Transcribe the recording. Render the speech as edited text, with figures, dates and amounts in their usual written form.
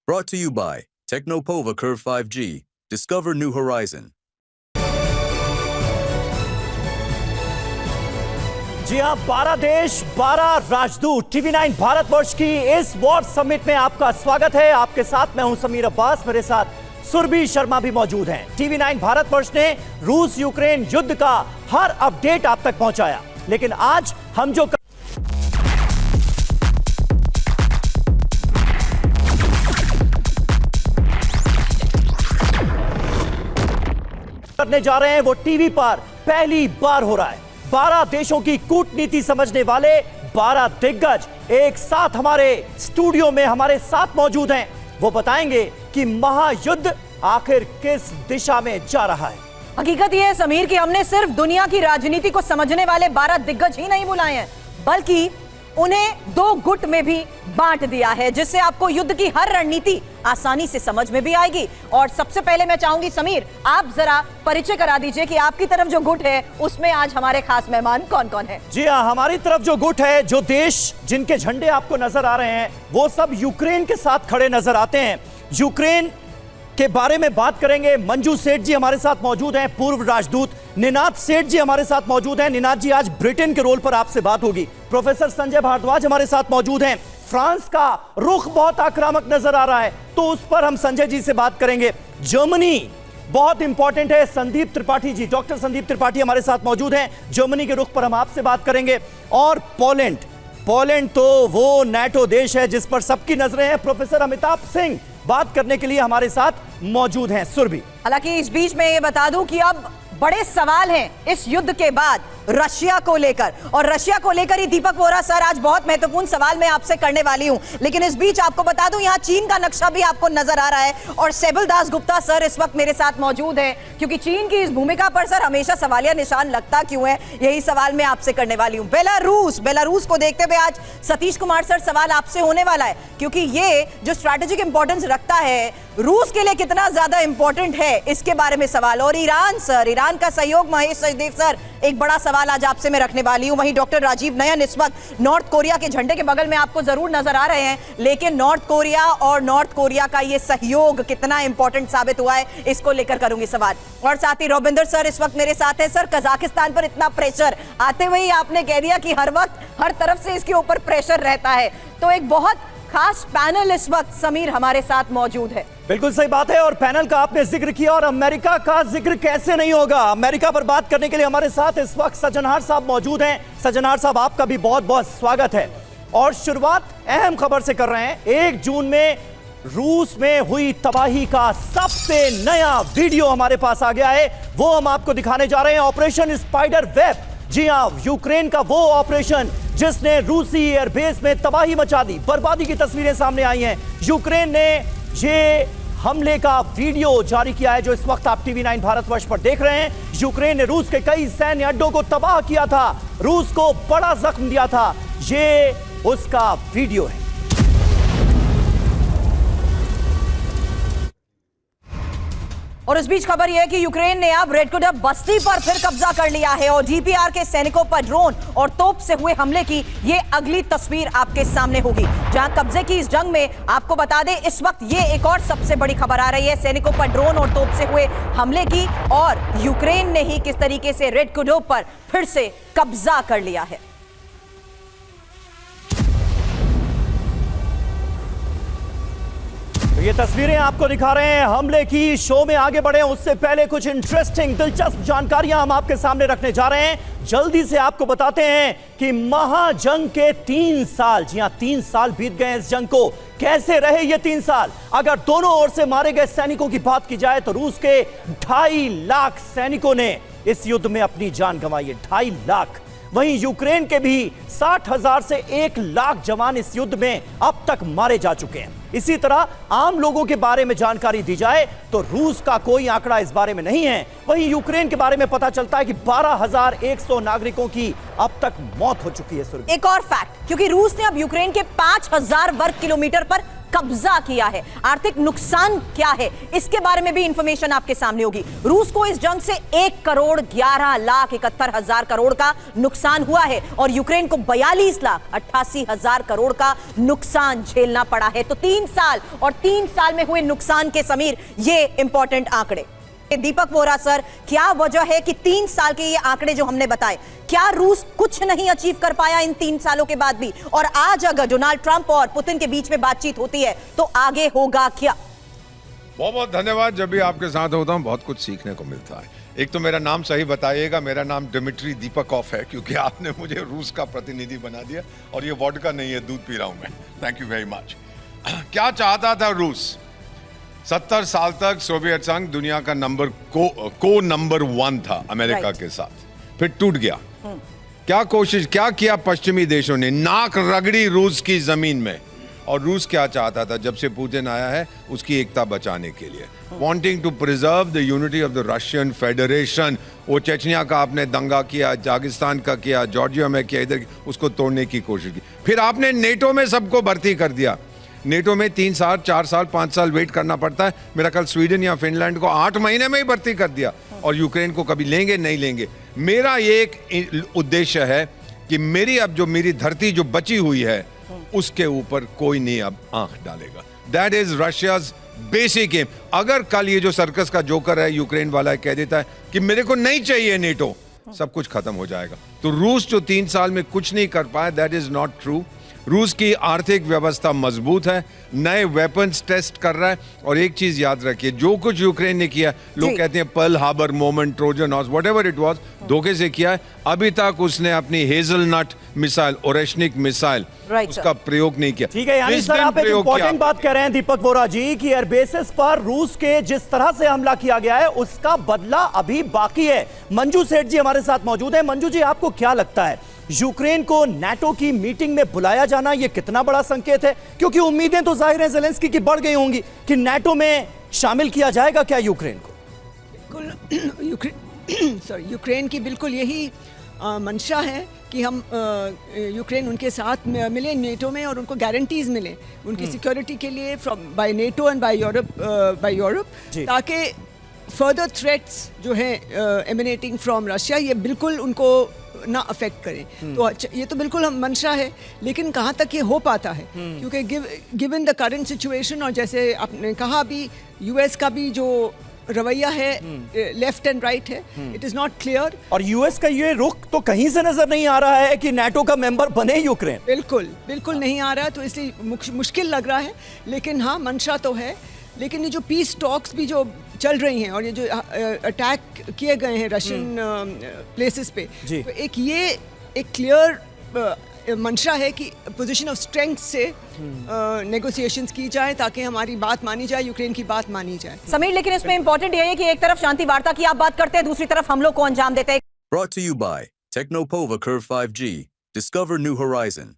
Brought to you by Technopova Curve 5G. Discover new horizon. जी हाँ, 12 देश 12 राजदूत TV9 Bharatvarsh की इस वॉर समिट में आपका स्वागत है। आपके साथ मैं हूं समीर अब्बास, मेरे साथ सुरभि शर्मा भी मौजूद हैं। TV9 भारतवर्ष ने रूस यूक्रेन युद्ध का हर अपडेट आप तक पहुंचाया, लेकिन आज हम जो करने जा रहे हैं वो टीवी पर पहली बार हो रहा है। 12 देशों की कूटनीति समझने वाले 12 दिग्गज एक साथ हमारे स्टूडियो में हमारे साथ मौजूद हैं। वो बताएंगे कि महायुद्ध आखिर किस दिशा में जा रहा है। हकीकत यह है समीर कि हमने सिर्फ दुनिया की राजनीति को समझने वाले 12 दिग्गज ही नहीं बुलाए हैं, बल्कि उन्हें 2 गुट में भी बांट दिया है, जिससे आपको युद्ध की हर रणनीति आसानी से समझ में भी आएगी। और सबसे पहले मैं चाहूंगी समीर, आप जरा परिचय करा दीजिए कि आपकी तरफ जो गुट है उसमें आज हमारे खास मेहमान कौन कौन है। जी हाँ, हमारी तरफ जो गुट है, जो देश जिनके झंडे आपको नजर आ रहे हैं, वो सब यूक्रेन के साथ खड़े नजर आते हैं। यूक्रेन के बारे में बात करेंगे। मंजू सेठ जी हमारे साथ मौजूद हैं, पूर्व राजदूत। निनाद सेठ जी हमारे साथ मौजूद हैं। निनाद जी, आज ब्रिटेन के रोल पर आपसे बात होगी। प्रोफेसर संजय भारद्वाज हमारे साथ मौजूद हैं। फ्रांस का रुख बहुत आक्रामक नजर आ रहा है, तो उस पर हम संजय जी से बात करेंगे। जर्मनी बहुत इंपॉर्टेंट है। संदीप त्रिपाठी जी, डॉक्टर संदीप त्रिपाठी हमारे साथ मौजूद हैं। जर्मनी के रुख पर हम आपसे बात करेंगे। और पोलैंड तो वो नाटो देश है जिस पर सबकी नजरें हैं। प्रोफेसर अमिताभ सिंह बात करने के लिए हमारे साथ मौजूद हैं। सुरभि, हालांकि इस बीच में ये बता दूं कि अब बड़े सवाल हैं इस युद्ध के बाद रशिया को लेकर, और रशिया को लेकर ही दीपक वोरा सर आज बहुत महत्वपूर्ण सवाल मैं आपसे करने वाली हूं। लेकिन इस बीच आपको बता दूं, यहां चीन का नक्शा भी आपको नजर आ रहा है, और सेबिल दास गुप्ता सर इस वक्त मेरे साथ मौजूद हैं, क्योंकि चीन की इस भूमिका पर सर हमेशा सवालिया निशान लगता क्यों है, यही सवाल मैं आपसे करने वाली हूं। बेलारूस को देखते हुए आज सतीश कुमार सर सवाल आपसे होने वाला है, क्योंकि ये जो स्ट्रैटेजिक इंपॉर्टेंस रखता है, रूस के लिए कितना ज्यादा इंपॉर्टेंट है, इसके बारे में सवाल। और ईरान सर, ईरान का सहयोग, महेश सचदेव सर, एक बड़ा सवाल आज आपसे मैं रखने वाली हूं। वहीं डॉक्टर राजीव नयन इस वक्त नॉर्थ कोरिया के झंडे के बगल में आपको जरूर नजर आ रहे हैं, लेकिन नॉर्थ कोरिया का ये सहयोग कितना इंपॉर्टेंट साबित हुआ है, इसको लेकर करूंगी सवाल। और साथ ही रविंदर सर इस वक्त मेरे साथ है। सर, कजाकिस्तान पर इतना प्रेशर आते हुए ही आपने कह दिया कि हर वक्त हर तरफ से इसके ऊपर प्रेशर रहता है, तो एक बहुत खास पैनल इस वक्त समीर हमारे साथ मौजूद है। बिल्कुल सही बात है। और पैनल का आपने जिक्र किया, और अमेरिका का जिक्र कैसे नहीं होगा। अमेरिका पर बात करने के लिए हमारे साथ इस वक्त सज्जनहार साहब मौजूद हैं। सज्जनहार साहब, आपका भी बहुत बहुत स्वागत है। और शुरुआत अहम खबर से कर रहे हैं। 1 जून में रूस में हुई तबाही का सबसे नया वीडियो हमारे पास आ गया है, वो हम आपको दिखाने जा रहे हैं। ऑपरेशन स्पाइडर वेब, जी हां, यूक्रेन का वो ऑपरेशन जिसने रूसी एयरबेस में तबाही मचा दी, बर्बादी की तस्वीरें सामने आई हैं। यूक्रेन ने ये हमले का वीडियो जारी किया है, जो इस वक्त आप TV9 भारतवर्ष पर देख रहे हैं। यूक्रेन ने रूस के कई सैन्य अड्डों को तबाह किया था, रूस को बड़ा जख्म दिया था। ये उसका वीडियो है। और इस बीच खबर यह है कि यूक्रेन ने अब रेडकुडा बस्ती पर फिर कब्जा कर लिया है, और DPR के सैनिकों पर ड्रोन और तोप से हुए हमले की ये अगली तस्वीर आपके सामने होगी। जहां कब्जे की इस जंग में आपको बता दें, इस वक्त ये एक और सबसे बड़ी खबर आ रही है सैनिकों पर ड्रोन और तोप से हुए हमले की, और यूक्रेन ने ही किस तरीके से रेडकुडो पर फिर से कब्जा कर लिया है। ये तस्वीरें आपको दिखा रहे हैं हमले की। शो में आगे बढ़े उससे पहले कुछ इंटरेस्टिंग दिलचस्प जानकारियां हम आपके सामने रखने जा रहे हैं। जल्दी से आपको बताते हैं कि महाजंग के 3 साल, जी हां, 3 साल बीत गए इस जंग को। कैसे रहे ये 3 साल? अगर दोनों ओर से मारे गए सैनिकों की बात की जाए तो रूस के 2.5 लाख सैनिकों ने इस युद्ध में अपनी जान गंवाई है। 2.5 लाख। वहीं यूक्रेन के भी 60,000 से 1 लाख जवान इस युद्ध में अब तक मारे जा चुके हैं। इसी तरह आम लोगों के बारे में जानकारी दी जाए तो रूस का कोई आंकड़ा इस बारे में नहीं है। वहीं यूक्रेन के बारे में पता चलता है कि 12,100 नागरिकों की अब तक मौत हो चुकी है। एक और फैक्ट, क्योंकि रूस ने अब यूक्रेन के 5,000 वर्ग किलोमीटर पर कब्जा किया है, आर्थिक नुकसान क्या है, इसके बारे में भी इंफॉर्मेशन आपके सामने होगी। रूस को इस जंग से 1,11,71,000 करोड़ का नुकसान हुआ है और यूक्रेन को 42,88,000 करोड़ का नुकसान झेलना पड़ा है। तो 3 साल और 3 साल में हुए नुकसान के समीर ये इंपॉर्टेंट आंकड़े। दीपक वोरा सर, क्या वजह है कि 3 साल के ये आंकड़े जो हमने बताए, क्या रूस कुछ नहीं अचीव कर पाया इन 3 सालों के बाद भी? और आज अगर डोनाल्ड ट्रंप और पुतिन के बीच में बातचीत होती है तो आगे होगा क्या? बहुत बहुत धन्यवाद। जब भी आपके साथ होता हूँ बहुत कुछ सीखने को मिलता है। एक तो मेरा नाम सही बताइएगा, मेरा नाम डिमिट्री दीपकॉफ है, क्योंकि आपने मुझे रूस का प्रतिनिधि बना दिया और ये वोडका नहीं है, दूध पी रहा हूं मैं। Thank you very much. क्या चाहता था रूस? 70 साल तक सोवियत संघ दुनिया का नंबर 1 था अमेरिका के साथ, फिर टूट गया। क्या किया पश्चिमी देशों ने? नाक रगड़ी रूस की जमीन में। और रूस क्या चाहता था जब से पुतिन आया है? उसकी एकता बचाने के लिए, wanting to preserve the unity of the Russian federation. वो चेचनिया का आपने दंगा किया, दागिस्तान का किया, जॉर्जिया में किया, इधर उसको तोड़ने की कोशिश की। फिर आपने नेटो में सबको भर्ती कर दिया। नेटो में 3 साल, 4 साल, 5 साल वेट करना पड़ता है। मेरा ख्याल स्वीडन या फिनलैंड को 8 महीने में ही भर्ती कर दिया। और यूक्रेन को कभी लेंगे नहीं लेंगे। मेरा ये एक उद्देश्य है कि मेरी धरती जो बची हुई है उसके ऊपर कोई नहीं अब आंख डालेगा। That is Russia's basic aim. अगर कल ये जो सर्कस का जोकर है यूक्रेन वाला कह देता है कि मेरे को नहीं चाहिए नेटो, सब कुछ खत्म हो जाएगा। तो रूस जो 3 साल में कुछ नहीं कर पाया, दैट इज नॉट ट्रू। रूस की आर्थिक व्यवस्था मजबूत है, नए वेपन्स टेस्ट कर रहा है। और एक चीज याद रखिए, जो कुछ यूक्रेन ने किया, लोग कहते हैं Pearl Harbor moment, Trojan horse, whatever it was, धोखे से किया है। अभी तक उसने अपनी हेजलनट मिसाइल, ओरेशनिक मिसाइल, उसका प्रयोग नहीं किया। ठीक है, यानी सर आप एक इंपॉर्टेंट बात कह रहे हैं दीपक वोरा जी कि एयरबेसेस पर रूस के जिस तरह से हमला किया गया है उसका बदला अभी बाकी है। मंजू सेठ जी हमारे साथ मौजूद है। मंजू जी, आपको क्या लगता है यूक्रेन को नाटो की मीटिंग में बुलाया जाना ये कितना बड़ा संकेत है? क्योंकि उम्मीदें तो जाहिर है ज़ेलेंस्की की बढ़ गई होंगी कि नाटो में शामिल किया जाएगा क्या यूक्रेन को? बिल्कुल यूक्रेन की बिल्कुल यही मंशा है कि हम यूक्रेन उनके साथ मिले नेटो में और उनको गारंटीज मिले उनकी सिक्योरिटी के लिए by NATO and by Europe, ताकि फर्दर थ्रेट्स जो है एमिनेटिंग फ्रॉम रशिया ये बिल्कुल उनको ना अफेक्ट करें। तो ये तो बिल्कुल हम मंशा है, लेकिन कहाँ तक ये हो पाता है? क्योंकि गिवन द करंट सिचुएशन, और जैसे आपने कहा अभी यूएस का भी जो रवैया है लेफ्ट एंड राइट है, इट इज नॉट क्लियर। और यूएस का ये रुख तो कहीं से नजर नहीं आ रहा है कि नाटो का मेंबर बने यूक्रेन। बिल्कुल नहीं आ रहा है, तो इसलिए मुश्किल लग रहा है। लेकिन हाँ, मंशा तो है। लेकिन ये जो पीस टॉक्स भी जो चल रही हैं और ये जो अटैक किए गए हैं रशियन प्लेसेस पे, तो एक क्लियर मंशा है कि पोजीशन ऑफ स्ट्रेंथ से नेगोशिएशंस की जाए ताकि हमारी बात मानी जाए, यूक्रेन की बात मानी जाए। समीर, लेकिन इसमें इंपॉर्टेंट ये है कि एक तरफ शांति वार्ता की आप बात करते हैं, दूसरी तरफ हम लोग को अंजाम देते हैं। Brought to you by Technopova Curve 5G. Discover new horizon.